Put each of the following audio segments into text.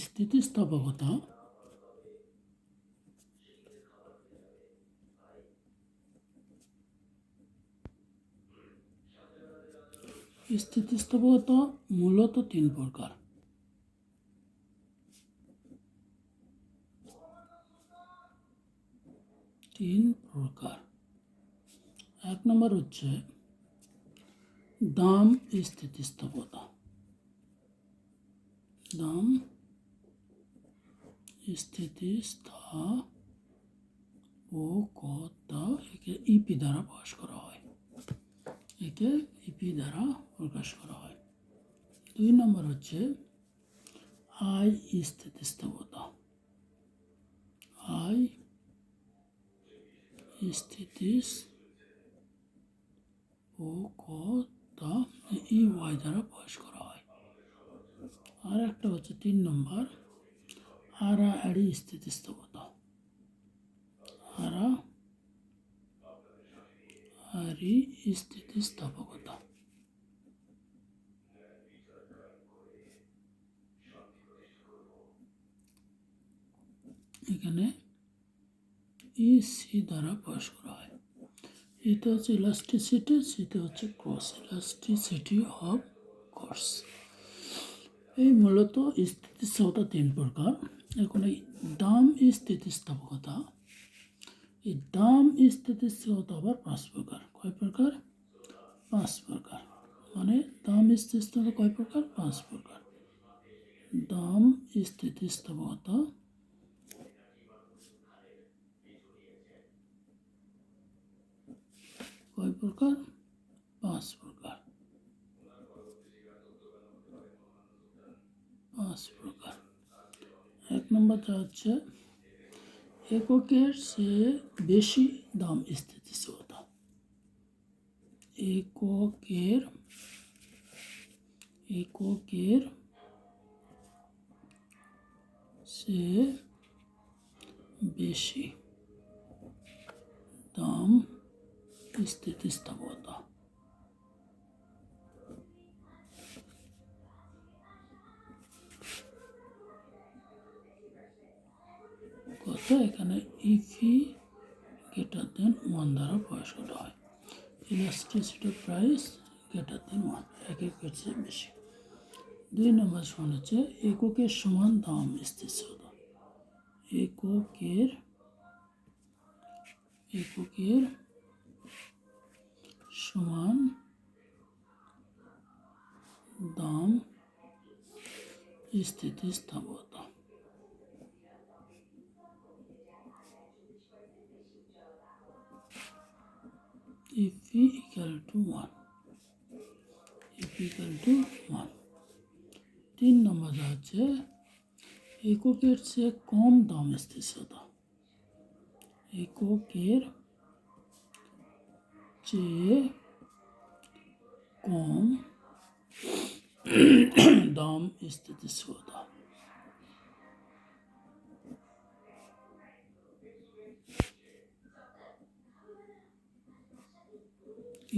স্থিতিস্থাপকতা স্থিতিস্থাপকতা মূলত তিন প্রকার। এক নম্বর হচ্ছে দাম স্থিতিস্থাপকতা। দাম স্থিতিস্থাপকতা একে ইপি দ্বারা প্রকাশ করা হয়। দুই নম্বর হচ্ছে আয় স্থিতিস্থাপকতা। ইওয়াই দ্বারা প্রকাশ করা হয়। আর একটা হচ্ছে তিন নম্বর হারাহারি স্থিতিস্থাপকতা। এখানে ইসি দ্বারা প্রকাশ করা হয়। এটা হচ্ছে ইলাস্টিসিটি, সেটা হচ্ছে ক্রস ইলাস্টিসিটি অফ কোর্স। এই মূলত স্থিতিস্থাপকতা তিন প্রকার। এখন এই দাম স্থিতিস্থাপকতা, এই দাম স্থিতিস্থাপকতা আবার পাঁচ প্রকার। কয় প্রকার? পাঁচ প্রকার। মানে দাম স্থিতিস্থাপকতা কয় প্রকার? পাঁচ প্রকার। দাম স্থিতিস্থাপকতা কয় প্রকার? পাঁচ প্রকার। এক নম্বরটা হচ্ছে এককের চেয়ে বেশি দাম স্থিতিস্থাপকতা। এককের চেয়ে বেশি দাম স্থিতিস্থাপকতা। কথা এখানে ইফি গ্রেটার দেন 1 দ্বারা প্রকাশ করা হয়। ইলাস্টিসিটি প্রাইস গ্রেটার দেন 1, এককের চেয়ে বেশি। দুই নম্বর সমান হচ্ছে এককের সমান দাম স্থিতিস্থাপকতা। এককের সমান দাম স্থিতিস্থাপকতা। E P equal to 1। তিন নম্বর হচ্ছে এককের চেয়ে কম দাম স্থিতিস্থাপকতা। এককের চেয়ে কম দাম স্থিতিস্থাপকতা।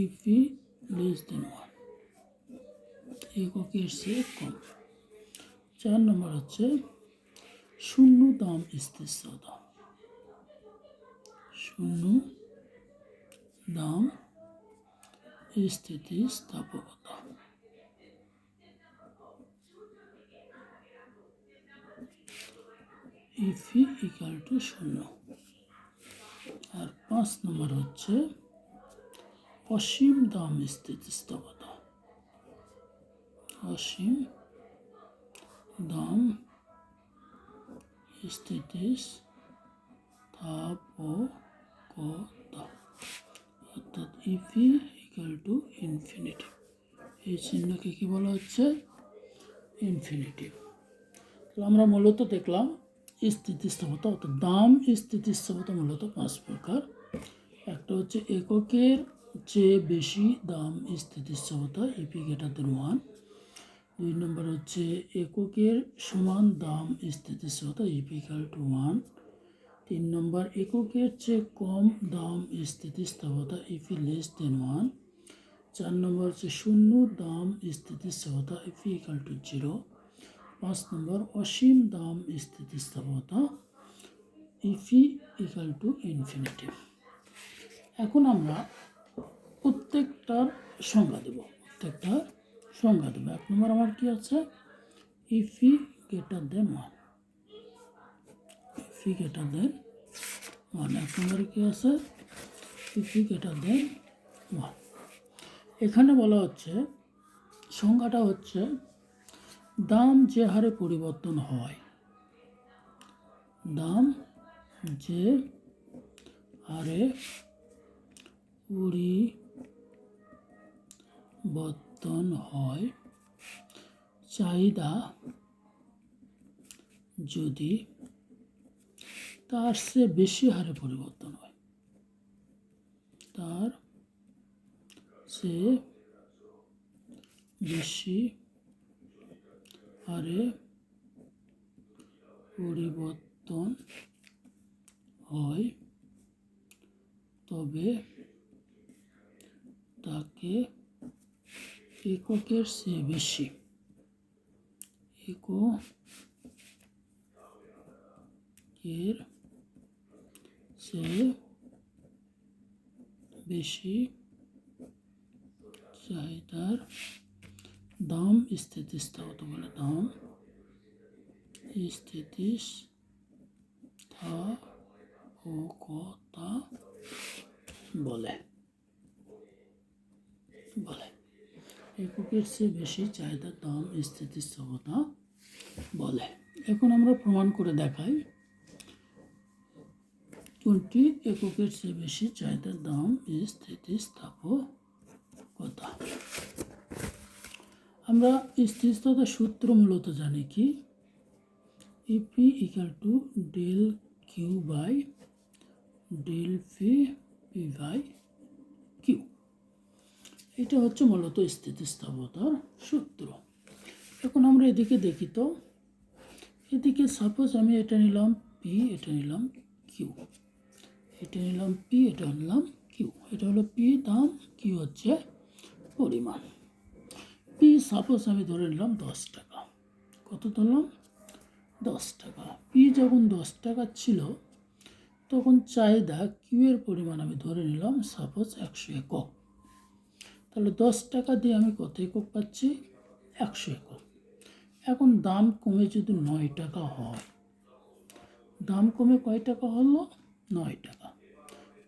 ইপি লেস দেন 1, এককের চেয়ে কম। চার নম্বর হচ্ছে শূন্য দাম স্থিতিস্থাপকতা। শূন্য দাম স্থিতিস্থাপকতা। ইফি ইকুয়াল টু 0। আর পাঁচ নম্বর হচ্ছে অসীম দাম স্থিতিস্থাপকতা। অসীম দাম স্থিতিস্থাপকতা, অর্থাৎ ইপি ইকুয়াল টু ইনফিনিটিভ। এই চিহ্নকে কি বলা হচ্ছে? ইনফিনিটিভ। তো আমরা মূলত দেখলাম স্থিতিস্থাপকতা, অর্থাৎ দাম স্থিতিস্থাপকতা মূলত পাঁচ প্রকার। একটা হচ্ছে এককের চেয়ে বেশি দাম স্থিতিস্থাপকতা, ইপি গ্রেটার দেন 1। দুই নম্বর হচ্ছে এককের সমান দাম স্থিতিস্থাপকতা, ইপি ইকুয়াল টু 1। তিন নম্বর এককের চেয়ে কম দাম স্থিতিস্থাপকতা, ইপি লেস দেন 1। চার নম্বর হচ্ছে শূন্য দাম স্থিতিস্থাপকতা, ইপি ইকুয়াল টু 0। 5 নম্বর অসীম দাম স্থিতিস্থাপকতা ইফি ইকাল টু ইনফিনিটিভ। এখন আমরা প্রত্যেকটার সংজ্ঞা দেব। 1 নম্বর আমার কি আছে, ইফি গ্রেটার দেন 1, ইফি গ্রেটার দেন 1। 1 নম্বরে কি আছে, ইফি গ্রেটার দেন 1। এখানে বলা হচ্ছে, সংজ্ঞাটা হচ্ছে দাম যে হারে পরিবর্তন হয়, দাম যে হারে পরিবর্তন হয়, চাহিদা যদি তার চেয়ে বেশি হারে পরিবর্তন হয়, তার চেয়ে বেশি হারে পরিবর্তন হয়, তবে তাকে এককের চেয়ে বেশি, একের চেয়ে বেশি চাহিদার দাম স্থিতিস্থাপকতা বলে, দাম স্থিতিস্থাপকতা বলে। এককের চেয়ে বেশি চাহিদার দাম স্থিতিস্থাপকতা বলে। এখন আমরা প্রমাণ করে দেখাই কোনটি এককের চেয়ে বেশি চাহিদার দাম স্থিতিস্থাপকতা। আমরা স্থিতিস্থাপকতার সূত্র মূলত জানি কি, EP equal to del Q by del P by by. Q হচ্ছে মূলত স্থিতিস্থাপকতার সূত্র। এখন আমরা এদিকে দেখি তো, এদিকে সাপোজ আমি এটা নিলাম পি, এটা নিলাম কিউ, এটা নিলাম পি, এটা নিলাম কিউ। এটা হলো পি দাম, কিউ হচ্ছে পরিমাণ। পি সাপোজ আমি ধরে নিলাম 10 টাকা। কত ধরলাম? 10 টাকা। পি যখন 10 টাকা ছিল তখন চাহিদা কিউ এর পরিমাণ আমি ধরে নিলাম সাপোজ 100 একক। তাহলে 10 টাকা দিয়ে আমি কত একক পাচ্ছি? 100 একক। এখন দাম কমে যদি 9 টাকা হয়, দাম কমে কয় টাকা হলো? 9 টাকা।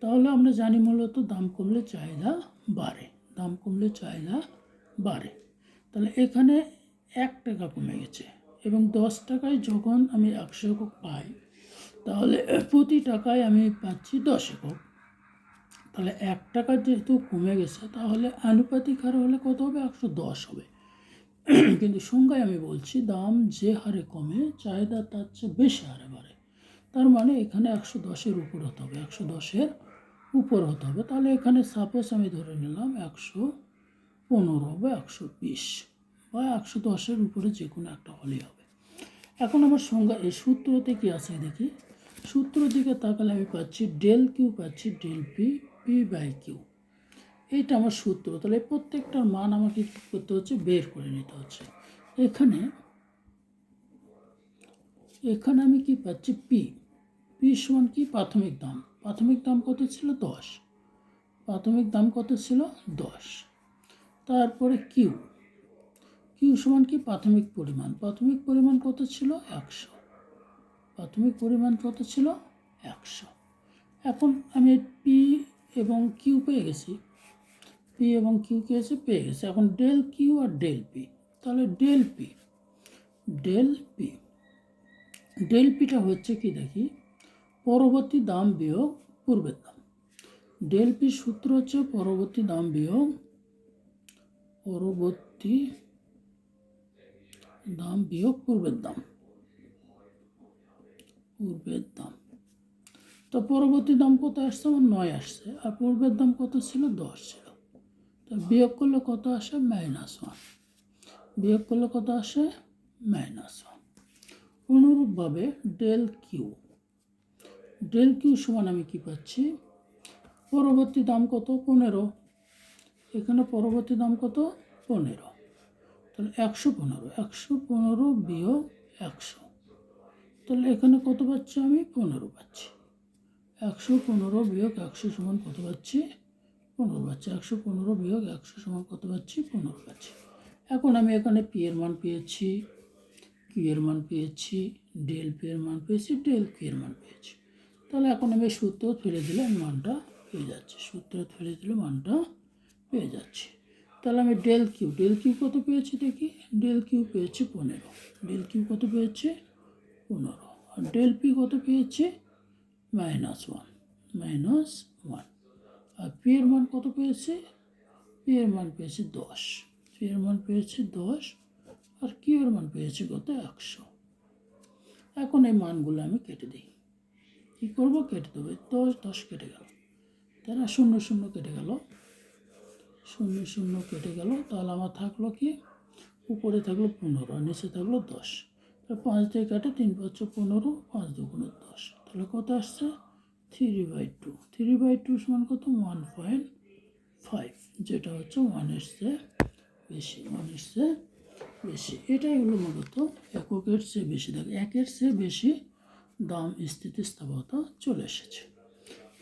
তাহলে আমরা জানি মূলত দাম কমলে চাহিদা বাড়ে, দাম কমলে চাহিদা বাড়ে। তাহলে এখানে 1 টাকা কমে গেছে এবং 10 টাকায় যখন আমি 100 একক পাই, তাহলে প্রতি টাকায় আমি পাচ্ছি 10 একক। তাহলে 1 টাকা যেহেতু কমে গেছে, তাহলে আনুপাতিক হার হলে কত হবে? 110 হবে। কিন্তু সংজ্ঞায় আমি বলছি দাম যে হারে কমে চাহিদা তার চেয়ে বেশি হারে বাড়ে। তার মানে এখানে 110-এর উপর হতে হবে, 110-এর উপর হতে হবে। তাহলে এখানে সাপোজ আমি ধরে নিলাম 115 বা 120 বা 110-এর উপরে যে কোনো একটা হলেই হবে। এখন আমার সংজ্ঞা এই সূত্রতে কি আছে দেখি। সূত্র দিকে তাকালে আমি পাচ্ছি ডেল কিউ, পাচ্ছি del P, P by Q. এইটা আমার সূত্র। তাহলে প্রত্যেকটার মান আমাকে কী করতে হচ্ছে? বের করে নিতে হচ্ছে। এখানে আমি কি পাচ্ছি? পি। পি সমান কি? প্রাথমিক দাম। প্রাথমিক দাম কত ছিল? 10। প্রাথমিক দাম কত ছিল? 10। তারপরে কিউ। কিউ সমান কি? প্রাথমিক পরিমাণ। প্রাথমিক পরিমাণ কত ছিল? 100। প্রাথমিক পরিমাণ কত ছিল? 100। এখন আমি পি এবং কিউ পেয়ে গেছি, পি এবং কিউ কে আছে পেয়ে গেছে। এখন ডেল কিউ আর ডেল পি। তাহলে del P, del P, del পিটা হচ্ছে কি দেখি, পরবর্তী দাম বিয়োগ পূর্বের দাম। ডেল পি সূত্র হচ্ছে পরবর্তী দাম বিয়োগ পূর্বের দাম, পূর্বের দাম। তো পরবর্তী দাম কত আসছে? আমার 9 আসছে। আর পূর্বের দাম কত ছিল? 10 ছিল। তো বিয়োগ করলে কত আসে? -1। বিয়োগ করলে কত আসে? -1। অনুরূপভাবে ডেল কিউ, ডেল কিউ সমান আমি কি পাচ্ছি? পরবর্তী দাম কত? 15। এখানে পরবর্তী দাম কত? 15। তাহলে 115 বিয়োগ 100, তাহলে এখানে কত পাচ্ছি আমি? 15 পাচ্ছি। 115 বিয়োগ 100 সমান কত পাচ্ছি? 15 পাচ্ছি। 115 বিয়োগ 100 সমান কত পাচ্ছি? 15 পাচ্ছি। এখন আমি এখানে পি এর মান পেয়েছি, কিউ এর মান পেয়েছি, ডেল পি এর মান পেয়েছি, ডেল কিউ এর মান পেয়েছি। তাহলে এখন আমি সূত্র ফেলে দিলে মানটা পেয়ে যাচ্ছি, সূত্র ফেলে দিলে মানটা পেয়ে যাচ্ছি। তাহলে আমি ডেল কিউ কত পেয়েছি দেখি। ডেল কিউ পেয়েছি 15, ডেল কিউ কত পেয়েছি? 15। আর ডেল পি কত পেয়েছি? -1। আর পি এর মান কত পেয়েছি? পি এর মান পেয়েছি 10, পি এর মান পেয়েছি 10, আর কিউ এর মান পেয়েছি কত? 100। এখন এই মানগুলো আমি কেটে দিই। কী করবো? কেটে দেবো। 10 10 কেটে গেল, তাই না? 0 0 কেটে গেল, 0 0 কেটে গেল। তাহলে আমার থাকলো কি? উপরে থাকলো 15 আর নিচে থাকলো 10। 5 দিয়ে কাটে 3 5 15, 5 2 10। তাহলে কত আসছে? 3/2। 3/2 সমান কত? 1.5, যেটা হচ্ছে 1-এর চেয়ে বেশি, 1-এর চেয়ে বেশি। এটাই হলো মূলত এককের চেয়ে বেশি। দেখো, 1-এর চেয়ে বেশি দাম স্থিতিস্থাপকতা চলে এসেছে।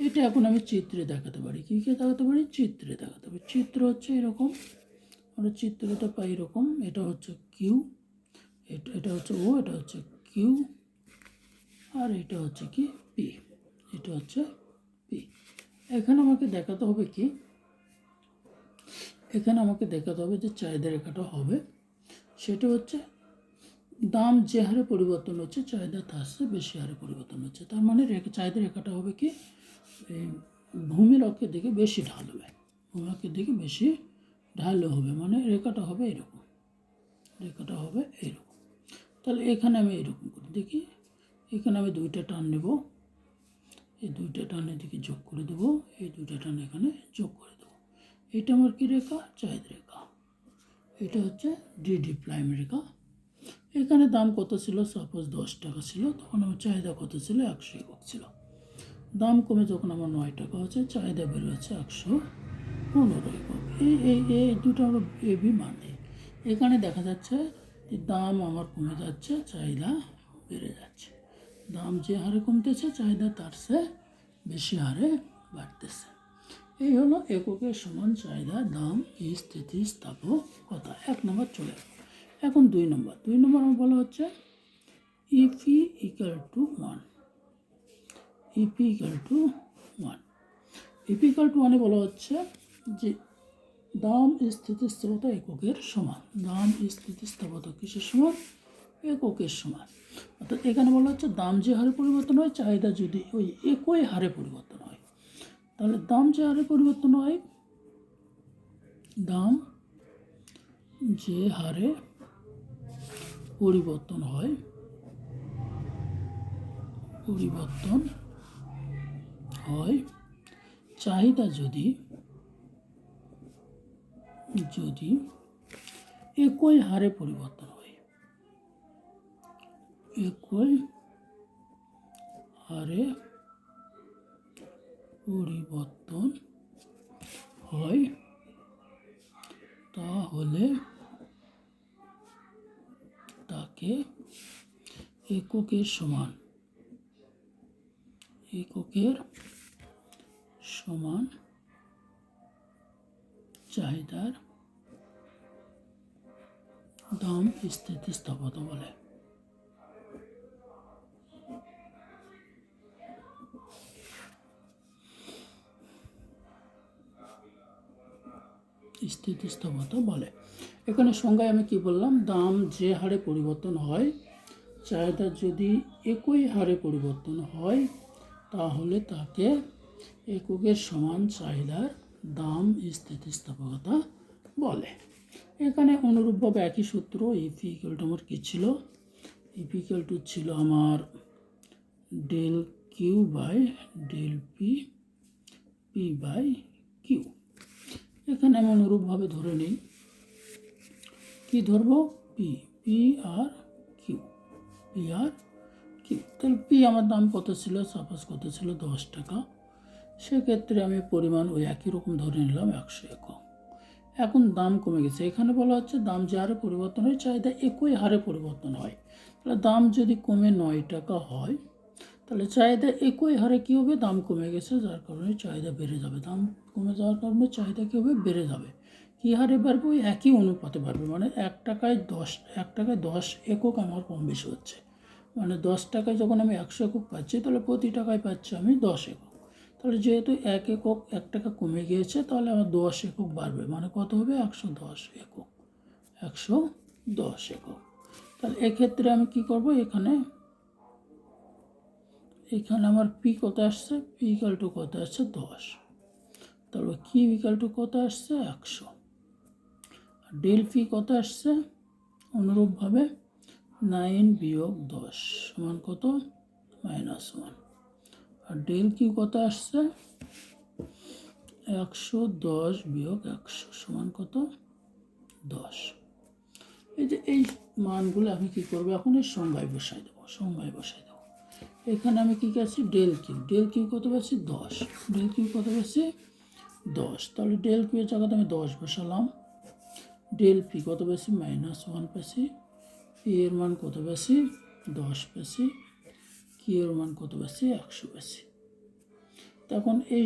এটা এখন আমি চিত্রে দেখাতে পারি। কী দেখাতে পারি? চিত্রে দেখাতে পারি। চিত্র হচ্ছে এরকম, আমরা চিত্রটা পাই এরকম। এটা হচ্ছে কিউ, এটা হচ্ছে ও, এটা হচ্ছে কিউ, আর এটা হচ্ছে কি? পি। এটা হচ্ছে পি। এখানে আমাকে দেখাতে হবে কি? এখানে আমাকে দেখাতে হবে যে চাহিদা রেখাটা হবে, সেটা হচ্ছে দাম যে হারে পরিবর্তন হচ্ছে চাহিদা তার চেয়ে বেশি হারে পরিবর্তন হচ্ছে। তার মানে চাহিদা রেখাটা হবে কি? ভূমির অক্ষের দিকে বেশি ঢাল হবে, ভূমি অক্ষের দিকে বেশি ঢালু হবে, মানে রেখাটা হবে এরকম, রেখাটা হবে এরকম। তাহলে এখানে আমি এরকম করি দেখি। এখানে আমি 2টা টান নেব, এই 2টা টান এদিকে যোগ করে দেবো, এই 2টা টান এখানে যোগ করে দেবো। এটা আমার কি রেখা? চাহিদা রেখা। এটা হচ্ছে ডিডি প্রাইম রেখা। এখানে দাম কত ছিল? সাপোজ 10 টাকা ছিল, তখন আমার চাহিদা কত ছিল? 100 একক ছিল। দাম কমে যখন আমার 9 টাকা হচ্ছে, চাহিদা বের হচ্ছে 115 একক। এই দুটো আমরা এবি মানে এখানে দেখা যাচ্ছে যে দাম আমার কমে যাচ্ছে, চাহিদা বেড়ে যাচ্ছে। দাম যে হারে কমতেছে, চাহিদা তার চেয়ে বেশি হারে বাড়তেছে। এই হলো এককের সমান চাহিদা দাম স্থিতিস্থাপকতা। 1 নম্বর চলে গেল। এখন 2 নম্বর। 2 নম্বর আমার বলা হচ্ছে EP equal to 1। EP equal to 1। EP equal to 1-এ বলা হচ্ছে যে দাম স্থিতিস্থাপকতা এককের সমান। দাম স্থিতিস্থাপকতা কিসের সমান? এককের সমান। অর্থাৎ এখানে বলা হচ্ছে দাম যে হারে পরিবর্তন হয়, চাহিদা যদি ওই একই হারে পরিবর্তন হয়, তাহলে দাম যে হারে পরিবর্তন হয়, দাম যে হারে পরিবর্তন হয়, চাহিদা যদি একই হারে পরিবর্তন হয়, একই হারে পরিবর্তন হয়, তাহলে তাকে এককের সমান চাহিদার দাম স্থিতিস্থাপকতা বলে। স্থিতিস্থাপকতা বলে। এখানে সংজ্ঞায় আমি কি বললাম? দাম যে হারে পরিবর্তন হয়, চাহিদা যদি একই হারে পরিবর্তন হয়, তাহলে তাকে এককের সমান চাহিদার দাম স্থিতিস্থাপকতা বলে। এখানে অনুরূপভাবে একই সূত্র। ইপি ইকুয়াল টু আমার কী ছিল? ইপি ইকুয়াল টু ছিল আমার del Q by del P, P by Q. এখানে আমি অনুরূপভাবে ধরে নিই, কি ধরবো? পি, পি আর কিউ, পি আর কিউ। তাহলে পি আমার দাম কত ছিল? সাপোজ কত ছিল? 10 টাকা। সেক্ষেত্রে আমি পরিমাণ ওই একই রকম ধরে নিলাম 100 একক। এখন দাম কমে গেছে। এখানে বলা হচ্ছে দাম যে হারে পরিবর্তন হয় চাহিদা একই হারে পরিবর্তন হয়। তাহলে দাম যদি কমে 9 টাকা হয়, তাহলে চাহিদা একই হারে কী হবে, দাম কমে গেছে যার কারণে চাহিদা বেড়ে যাবে। দাম কমে যাওয়ার কারণে চাহিদা কী হবে, বেড়ে যাবে। কী হারে বাড়বে, ওই একই অনুপাতে বাড়বে। মানে 1 টাকায় 10 একক আমার কম বেশি হচ্ছে। মানে 10 টাকায় যখন আমি 100 একক পাচ্ছি, তাহলে প্রতি টাকায় পাচ্ছি আমি 10 একক। তাহলে যেহেতু 1 একক 1 টাকা কমে গিয়েছে, তাহলে আমার 10 একক বাড়বে। মানে কত হবে, 110 একক। 110 একক। তাহলে এক্ষেত্রে আমি কি করব, এখানে আমার পি কত আসছে, পি ইকাল টু কত আসছে 10। তারপর কিউ ইকাল টু কত আসছে 100। আর ডেল পি কত আসছে, অনুরূপভাবে 9 বিয়োগ 10 সমান কত, -1। আর ডেল কিউ কত আসছে, 110 বিয়োগ 100 সমান কত, 10। এই যে এই মানগুলো আমি কী করবো, এখন এই সংজ্ঞায় বসাই দেবো। এখানে আমি কী আছি, ডেল কিউ কত পাচ্ছি 10। ডেল কিউ কত পাচ্ছি 10। তাহলে ডেল কিউ এর জায়গাতে আমি 10 বসালাম। ডেল পি কত পাচ্ছি, -1 পাচ্ছি। পি এর মান কত পাচ্ছি, 10 পাচ্ছি। কিউ এর মান কত পাচ্ছি, 100 পাচ্ছি। তখন এই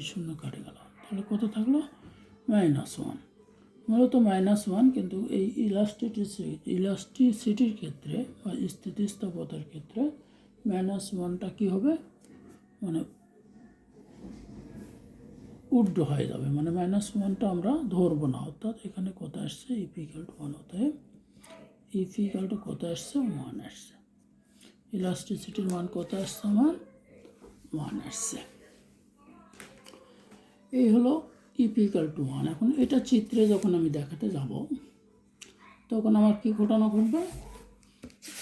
শূন্য কাটে গেল। তাহলে কত থাকলো, -1। মূলত -1, কিন্তু এই ইলাস্টিসিটির ক্ষেত্রে বা স্থিতিস্থাপকতার ক্ষেত্রে -1টা কী হবে, মানে ঊর্ধ্ব হয়ে যাবে। মানে -1টা আমরা ধরবো না। অর্থাৎ এখানে কত আসছে, ইপিক্যাল টু 1 হতে ইপিক্যাল টু কত আসছে, 1 আসছে। ইলাস্টিসিটির মান কত আসছে আমার, 1 আসছে। এই হলো ইপিক্যাল টু 1। এখন এটা চিত্রে যখন আমি দেখাতে যাব, তখন আমার কী ঘটনা ঘটবে,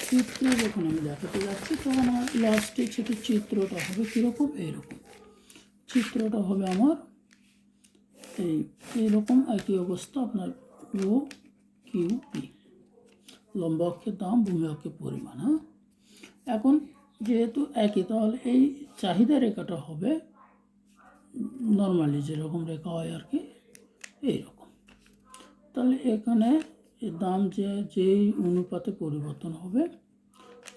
চিত্রে যখন আমি দেখাতে যাচ্ছি, তখন আমার ইলাস্টিসিটির চিত্রটা হবে কীরকম, এইরকম। চিত্রটা হবে আমার এইরকম একই অবস্থা। আপনার ও কিউ পি, লম্ব অক্ষের দাম, ভূমি অক্ষের পরিমাণ। হ্যাঁ, এখন যেহেতু একই, তাহলে এই চাহিদা রেখাটা হবে নর্মালি যেরকম রেখা হয় আর কি, এইরকম। তাহলে এখানে দাম যেই অনুপাতে পরিবর্তন হবে,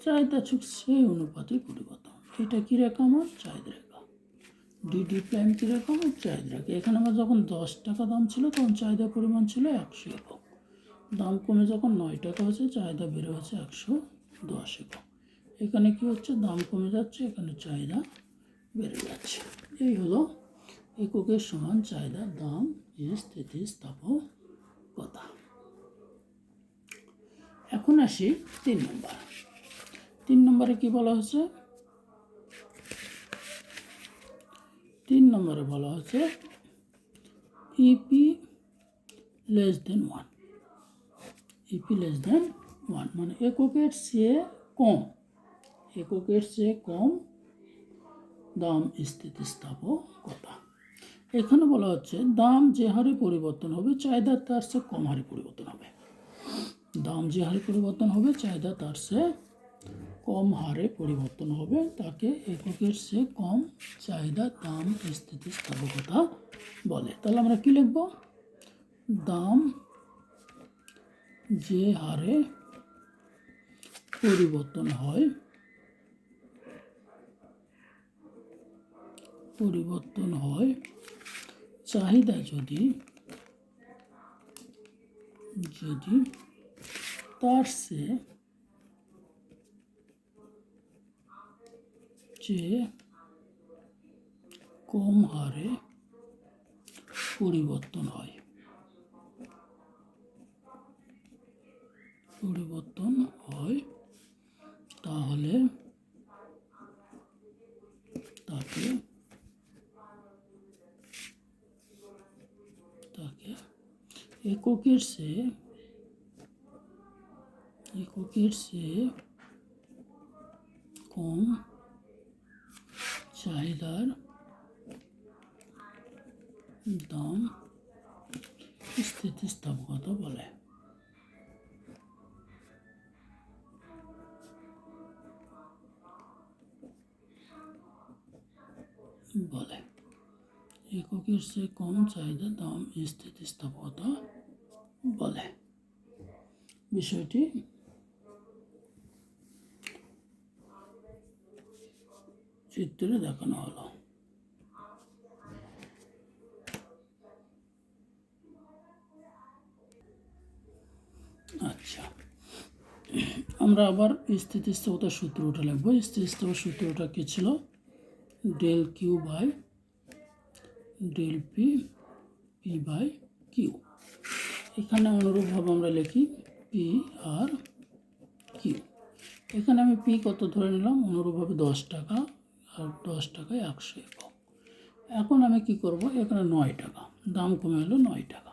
চাহিদা ঠিক সেই অনুপাতে পরিবর্তন। এটা কী রেখা, আমার চাহিদা রেখা। ডিডি প্রাইম কী রেখা, আমার চাহিদা রেখা। এখানে আমার যখন 10 টাকা দাম ছিল, তখন চাহিদার পরিমাণ ছিল 100 একক। দাম কমে যখন 9 টাকা হচ্ছে, চাহিদা বেড়ে হচ্ছে 110 একক। এখানে কি হচ্ছে, দাম কমে যাচ্ছে, এখানে চাহিদা বেড়ে যাচ্ছে। এই হলো এককের সমান চাহিদার দাম যে স্থিতিস্থাপকতা। এখন আসি 3 নম্বর। 3 নম্বরে কি বলা হচ্ছে, 3 নম্বরে বলা হচ্ছে EP less than 1। EP less than 1 মানে এককের চেয়ে কম দাম স্থিতিস্থাপকতা। এখানে বলা হচ্ছে দাম যে হারে পরিবর্তন হবে, চাহিদা তার চেয়ে কম হারে পরিবর্তন হবে। দাম যে হারে পরিবর্তন হবে, চাহিদা তার চেয়ে কম হারে পরিবর্তন হবে, তাকে এককের চেয়ে কম চাহিদা দাম স্থিতিস্থাপকতা বলে। তাহলে আমরা কি লিখব, দাম যে হারে পরিবর্তন হয়, চাহিদা যদি তার চেয়ে কম হারে পরিবর্তন হয়, তাহলে তাকে এককের চেয়ে কম চাহিদার দাম স্থিতিস্থাপকতা বলে। বলে। এককের চেয়ে কম চাহিদা দাম স্থিতিস্থাপকতা বলে। বিষয়টি চিত্রে দেখানো হলো। আচ্ছা, আমরা আবার স্থিতিস্থাপকতার সূত্রটা লিখব। স্থিতিস্থাপকতার সূত্রটা কি ছিল? Del Q by del P, P by Q. এখানে অনুরূপভাবে আমরা লিখি পি আর কিউ। এখানে আমি পি কত ধরে নিলাম? অনুরূপভাবে 10 টাকা, আর 10 টাকায় 100 একক। এখন আমি কি করব? এখানে 9 টাকা, দাম কমে হলো 9 টাকা।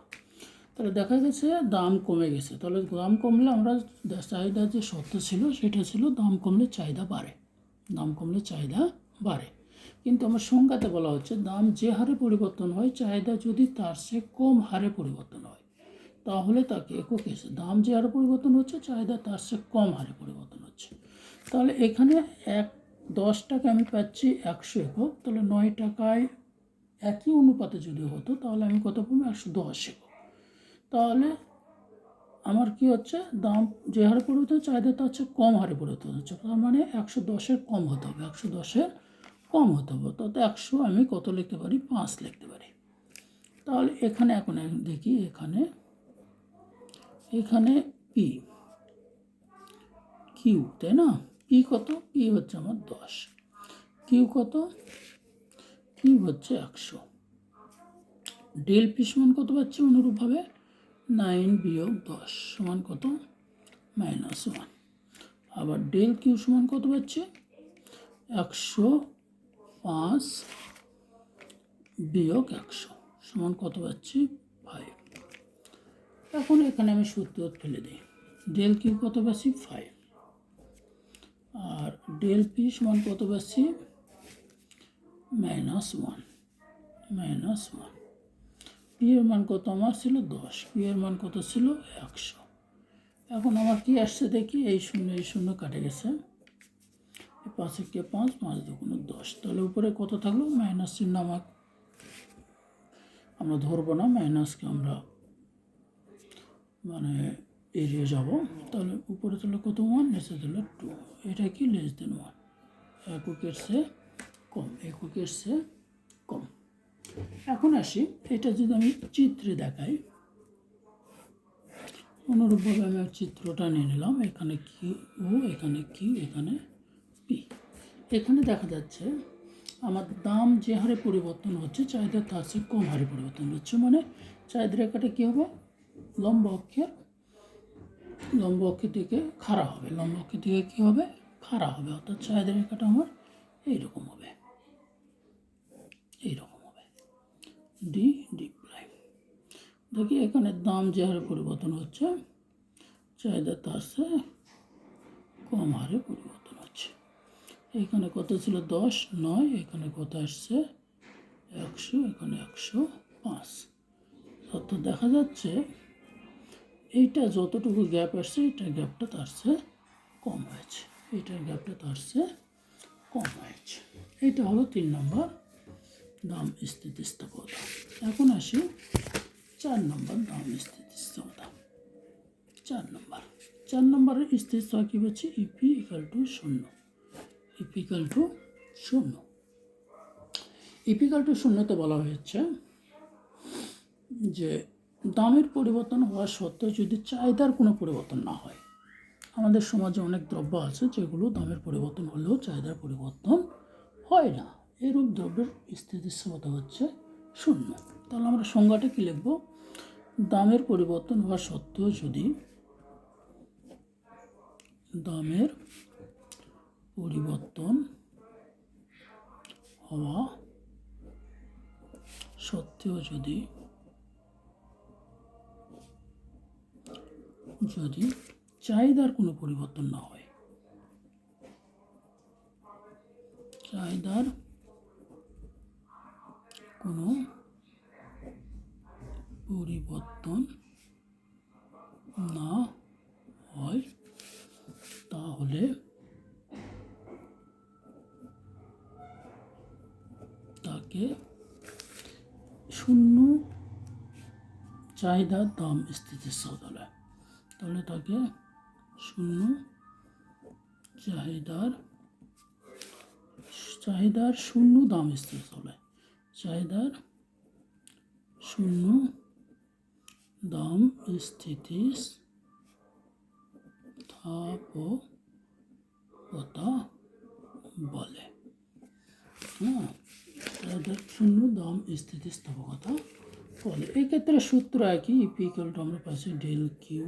তাহলে দেখা গেছে দাম কমে গেছে। তাহলে দাম কমলে আমরা চাহিদা যে শর্ত ছিল সেটা ছিল দাম কমলে চাহিদা বাড়ে, দাম কমলে চাহিদা বাড়ে। কিন্তু আমার সংজ্ঞাতে বলা হচ্ছে দাম যে হারে পরিবর্তন হয়, চাহিদা যদি তার চেয়ে কম হারে পরিবর্তন হয় তাহলে তাকে একক এসে, দাম যে হারে পরিবর্তন হচ্ছে চাহিদা তার চেয়ে কম হারে পরিবর্তন হচ্ছে। তাহলে এখানে 10 টাকা আমি পাচ্ছি 100 একক, তাহলে 9 টাকায় একই অনুপাতে যদি হতো তাহলে আমি কত পাবো? 110 একক। তাহলে আমার কি হচ্ছে? দাম যে হারে পরিবর্তন হচ্ছে চাহিদা তার চেয়ে কম হারে পরিবর্তন হচ্ছে, তার মানে 110-এর কম হতে হবে, 110-এর কম হতে হবে। তাতে 100 আমি কত লিখতে পারি? 5 লিখতে পারি। তাহলে এখানে এখন দেখি, এখানে পি কিউ, তাই না? পি কত? পি হচ্ছে আমার 10, কিউ কত? কিউ হচ্ছে 100। ডেল পি সমান কত পাচ্ছি? অনুরূপভাবে 9 বিয়োগ 10 সমান কত? -1। আবার ডেল কিউ সমান কত পাচ্ছি? 105 বিয়োগ 100 সমান কত পাচ্ছি? 5। এখন এখানে আমি সূত্র ফেলে দিই। ডেল কিউ কত পাচ্ছি? 5। আর ডেল পি সমান কত পাচ্ছি? -1। পি এর মান কত আমার ছিল? 10। পি এর মান কত ছিল? 100। এখন আমার কি আসছে দেখি, এই শূন্য কাটে গেছে, 5 কে 5, 5 দুগুণে 10। তাহলে উপরে কত থাকলো? মাইনাস চিহ্ন আমরা ধরবো না, মাইনাসকে আমরা এড়িয়ে যাব। তাহলে উপরে তাহলে কত 1, নিচে তাহলে 2। এটা কি? <<1 এককের চেয়ে কম, এককের চেয়ে কম। এখন আসি, এটা যদি আমি চিত্রে দেখাই, অনুরূপভাবে আমি চিত্রটা নিয়ে নিলাম। এখানে কিউ, এখানে কিউ, এখানে পি। এখানে দেখা যাচ্ছে আমার দাম যে হারে পরিবর্তন হচ্ছে চাহিদা তার চেয়ে কম হারে পরিবর্তন হচ্ছে, মানে চাহিদা রেখাটা কী হবে? লম্ব অক্ষের দিকে খাড়া হবে, লম্ব অক্ষের দিকে কী হবে? খাড়া হবে। অর্থাৎ চাহিদা রেখাটা আমার এইরকম হবে, ডি ডি প্রাইম। দেখি এখানে দাম যে হারে পরিবর্তন হচ্ছে চাহিদা তার চেয়ে কম হারে পরিবর্তন হচ্ছে। এখানে কত ছিল? 10, 9, এখানে কত আসছে? 100, এখানে 105। অর্থাৎ দেখা যাচ্ছে এইটা যতটুকু গ্যাপ আসছে এটার গ্যাপটা তার চেয়ে কম হয়েছে, এটার গ্যাপটা তার চেয়ে কম হয়েছে। এটা হলো 3 নম্বর দাম স্থিতিস্থাপকতা। এখন আসি 4 নম্বর দাম স্থিতিস্থাপকতা। 4 নম্বরের স্থিতিস্থাপকতা কী হচ্ছে? EP equal to 0। EP equal to 0। EP equal to 0-তে বলা হয়েছে যে দামের পরিবর্তন হওয়া সত্ত্বেও যদি চাহিদার কোনো পরিবর্তন না হয়। আমাদের সমাজে অনেক দ্রব্য আছে যেগুলো দামের পরিবর্তন হলেও চাহিদার পরিবর্তন হয় না। এরূপ দ্রব্যের স্থিতিস্থাপকতা হচ্ছে 0। তাহলে আমরা সংজ্ঞাটা কী লিখব? দামের পরিবর্তন হওয়া সত্ত্বেও যদি, দামের পরিবর্তন হওয়া সত্ত্বেও যদি চাহিদার কোনো পরিবর্তন না হয়, চাহিদার কোনো পরিবর্তন না হয় তাহলে তাকে শূন্য চাহিদার দাম স্থিতিস্থাপক বলে। তাহলে তাকে শূন্য চাহিদার শূন্য দাম স্থিতিস্থাপক বলে। চাহিদার শূন্য দাম স্থিতিস্থাপকতা বলে। হ্যাঁ, চাহিদার শূন্য দাম স্থিতিস্থাপকতা বলে। এক্ষেত্রে সূত্র একই, ইপি ইকুয়াল টু আমরা পাচ্ছি del Q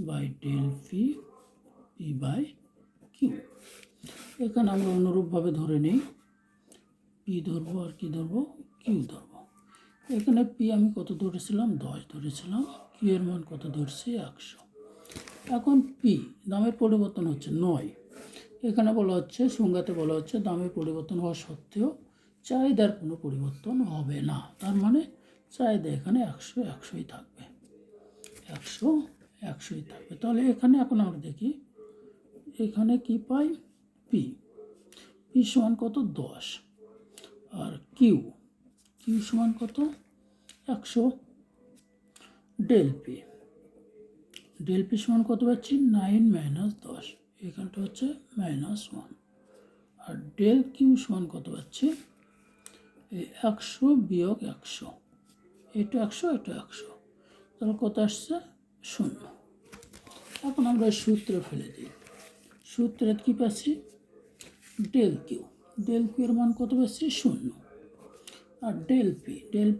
by del P, P by Q. এখানে আমরা অনুরূপভাবে ধরে নিই, পি ধরবো আর কি ধরবো, কিউ ধরবো। এখানে পি আমি কত ধরেছিলাম, 10 ধরেছিলাম। কিউ এর মান কত ধরছি, 100। এখন পি দামের পরিবর্তন হচ্ছে 9। এখানে বলা হচ্ছে, সংজ্ঞাতে বলা হচ্ছে দামের পরিবর্তন হওয়া সত্ত্বেও চাহিদার কোনো পরিবর্তন হবে না। তার মানে চাহিদা এখানে 100ই থাকবে, 100ই থাকবে। তাহলে এখানে এখন আমরা দেখি, এখানে কি পাই, পি সমান কত, 10। আর কিউ সমান কত, 100। ডেল পি সমান কত পাচ্ছি, 9 মাইনাস 10, এখানটা হচ্ছে -1। আর ডেল কিউ সমান কত পাচ্ছি, এই 100 বিয়োগ 100, এটা 100 এটা 100, তাহলে কত আসছে, 0। এখন আমরা সূত্রে ফেলে দিই। সূত্রে কী পাচ্ছি, ডেল কিউ এর মান কত পাচ্ছি, 0। আর ডেল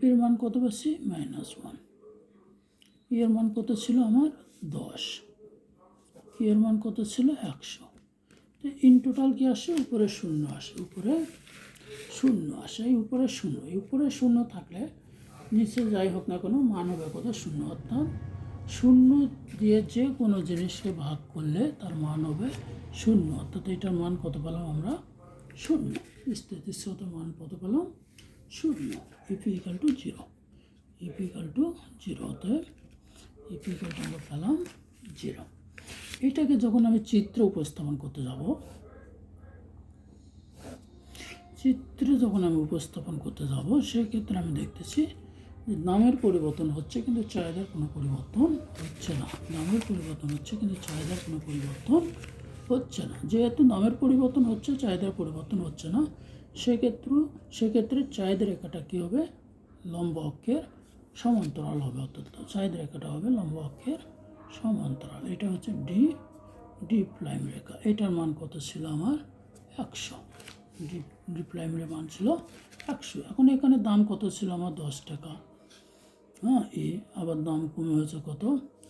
পির মান কত পাচ্ছি, -1। এর মান কত ছিল আমার, 10। এর মান কত ছিল, 100। তো ইন টোটাল কি আসে, উপরে 0 আসে, উপরে 0 আসে। এই উপরে 0 থাকলে নিচে যাই হোক না কোনো মান হবে কত, 0। অর্থাৎ 0 দিয়ে যে কোনো জিনিসকে ভাগ করলে তার মান হবে 0। অর্থাৎ এটার মান কত পেলাম আমরা, 0। স্থিতিস্থাপকতার মান কত পেলাম, 0। ইপি ইকাল টু 0, অতএব ইপি ইকাল টু আমরা পেলাম 0। এটাকে যখন আমি চিত্র উপস্থাপন করতে যাব, সেক্ষেত্রে আমি দেখতেছি যে দামের পরিবর্তন হচ্ছে কিন্তু চাহিদার কোনো পরিবর্তন হচ্ছে না। দামের পরিবর্তন হচ্ছে কিন্তু চাহিদার কোনো পরিবর্তন হচ্ছে না। যেহেতু দামের পরিবর্তন হচ্ছে, চাহিদার পরিবর্তন হচ্ছে না, সেক্ষেত্রে চাহিদা রেখাটা কী হবে, লম্ব অক্ষের সমান্তরাল হবে। অর্থাৎ চাহিদা রেখাটা হবে লম্ব অক্ষের সমান্তরাল। এটা হচ্ছে ডি প্রাইম রেখা। এটার মান কত ছিল আমার, 100। ডি প্রাইমের মান ছিল 100। এখন এখানে দাম কত ছিল আমার, 10 টাকা। হ্যাঁ, এ আবার দাম কমে হয়েছে কত,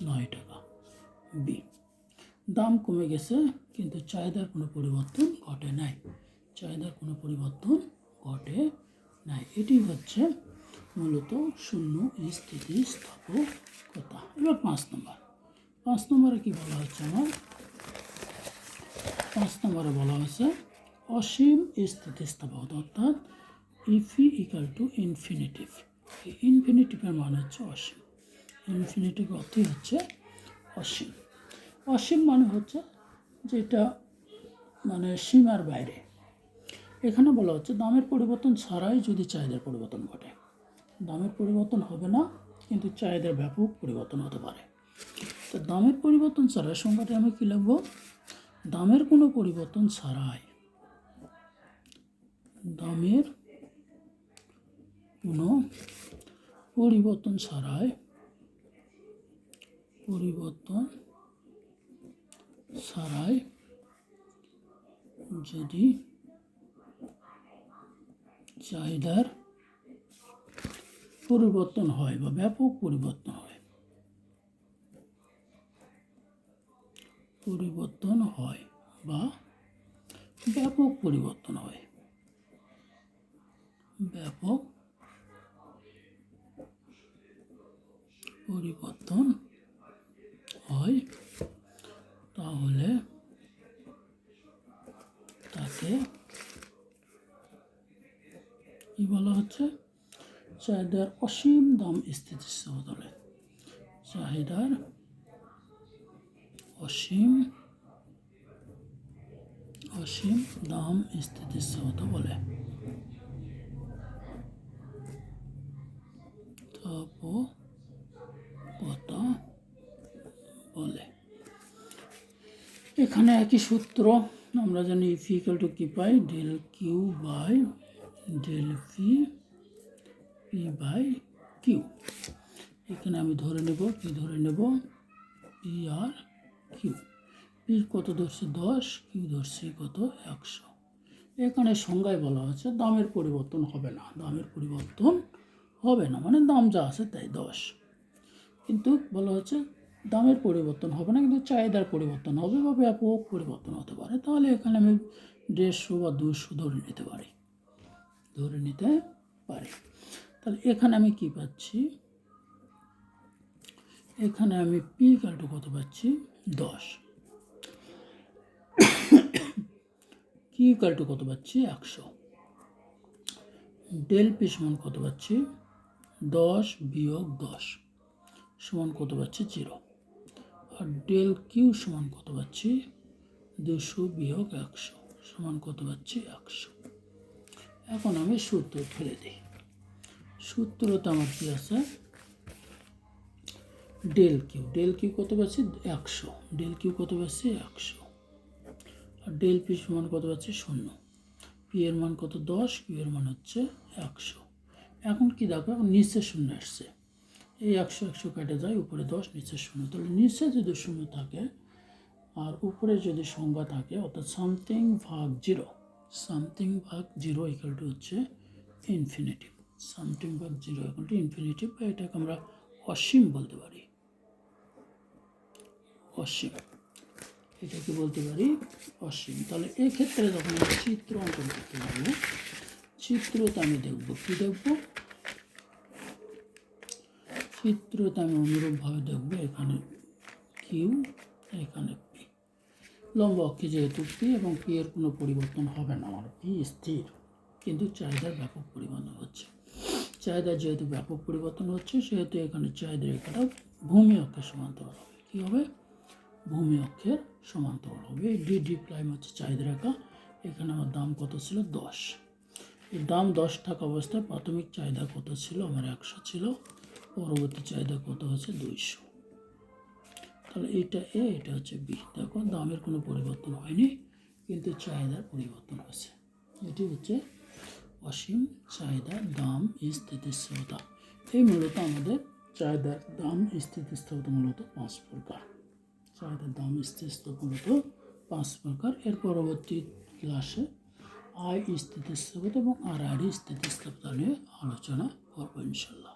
9 টাকা। বি দাম কমে গেছে কিন্তু চাহিদার কোনো পরিবর্তন ঘটে নাই, এটি হচ্ছে মূলত শূন্য স্থিতিস্থাপকতা। এবার 5 নম্বরে কি বলা হচ্ছে আমার, 5 নম্বরে বলা হচ্ছে অসীম স্থিতিস্থাপকতা। অর্থাৎ ইফি ইকাল টু ইনফিনিটিভ। ইনফিনিটিভের মানে হচ্ছে অসীম। ইনফিনিটিভ অর্থই হচ্ছে অসীম। অসীম মানে হচ্ছে যেটা মানে সীমার বাইরে। এখানে বলা হচ্ছে দামের পরিবর্তন ছাড়াই যদি চাহিদার পরিবর্তন ঘটে। দামের পরিবর্তন হবে না কিন্তু চাহিদার ব্যাপক পরিবর্তন হতে পারে। তো দামের পরিবর্তন ছাড়াই সংখ্যাটি আমি কী লিখব, দামের কোনো পরিবর্তন ছাড়াই, দামের কোনো পরিবর্তন ছাড়াই যদি চাহিদার পরিবর্তন হয় বা ব্যাপক পরিবর্তন হয়, ব্যাপক পরিবর্তন হয়, তাহলে তাকে কি বলা হচ্ছে, চাহিদার অসীম দাম স্থিতিস্থাপকতা বলে। চাহিদার অসীম দাম স্থিতিস্থাপকতা বলে। স্থপকতা বলে। এখানে একই সূত্র আমরা জানি ইফ ইকুয়াল টু কি পাই, del Q by del P by Q. এখানে আমি ধরে নেব, কি ধরে নেব, পি আর কিউ। পি কত ধরছে 10, কিউ ধরছে কত 100। এখানে সংজ্ঞায় বলা হচ্ছে দামের পরিবর্তন হবে না, দামের পরিবর্তন হবে না মানে দাম যা আছে তাই 10। কিন্তু বলা হচ্ছে দামের পরিবর্তন হবে না, কিন্তু চাহিদার পরিবর্তন হবে বা ব্যাপক পরিবর্তন হতে পারে। তাহলে এখানে আমি 150 বা 200 ধরে নিতে পারি, তাহলে এখানে আমি কি পাচ্ছি, এখানে আমি পি ইকুয়াল টু কত পাচ্ছি 10, কিউ ইকুয়াল টু কত পাচ্ছি 100, ডেল পি সমান কত পাচ্ছি 10 বিয়োগ 10 সমান কত পাচ্ছি 0, আর ডেল কিউ সমান কত পাচ্ছি 200 বিয়োগ 100 সমান কত পাচ্ছি 100। এখন আমি সূত্র ফেলে দিই। সূত্রতে আমার কি আছে, ডেল কিউ কত পাচ্ছি 100, ডেল কিউ কত পাচ্ছি 100, আর ডেল পি সমান কত পাচ্ছি 0, পি এর মান কত 10, কিউ এর মান হচ্ছে 100। এখন কি দেখো, এখন নিচে 0 আসছে, এই 100 কেটে যায়, উপরে 10 নিচে 0। তাহলে নিচে যদি 0 থাকে আর উপরে যদি সংখ্যা থাকে, অর্থাৎ সামথিং ভাগ 0, সামথিং ভাগ 0 ইকুয়াল টু হচ্ছে ইনফিনিটিভ, সামথিং ভাগ 0 ইকুয়াল টু ইনফিনিটিভ, বা এটাকে আমরা অসীম বলতে পারি, অসীম, এটাকে বলতে পারি অসীম। তাহলে এক্ষেত্রে যখন আমি চিত্র অঙ্কন করতে যাবো, চিত্রতে আমি দেখব, কি দেখব, চিত্রতে আমি অনুরূপভাবে দেখব, এখানে কিউ, এখানে পি, লম্ব অক্ষে যেহেতু পি এবং পি এর কোনো পরিবর্তন হবে না, আমার পি স্থির, কিন্তু চাহিদার ব্যাপক পরিবর্তন হচ্ছে। চাহিদার যেহেতু ব্যাপক পরিবর্তন হচ্ছে, সেহেতু এখানে চাহিদা রেখাটা ভূমি অক্ষের সমান্তরাল হবে। কী হবে, ভূমি অক্ষের সমান্তরাল হবে। এই ডি প্রাইম হচ্ছে চাহিদা রেখা। এখানে আমার দাম কত ছিল 10, এই দাম 10 থাকা অবস্থায় প্রাথমিক চাহিদা কত ছিল, আমার 100 ছিল, পরবর্তী চাহিদা কত হচ্ছে 200। তাহলে এটা এ, এটা হচ্ছে বি। দেখো দামের কোনো পরিবর্তন হয়নি, কিন্তু চাহিদার পরিবর্তন হয়েছে। এটি হচ্ছে অসীম চাহিদার দাম স্থিতিস্থাপকতা। এই মূলত আমাদের চাহিদার দাম স্থিতিস্থাপকতা মূলত 5 প্রকার। চাহিদার দাম স্থিতিস্থাপকতা মূলত 5 প্রকার। এর পরবর্তী ক্লাসে আয় স্থিতিস্থাপকতা এবং আর স্থিতিস্থাপকতা নিয়ে আলোচনা করবো ইনশাল্লাহ।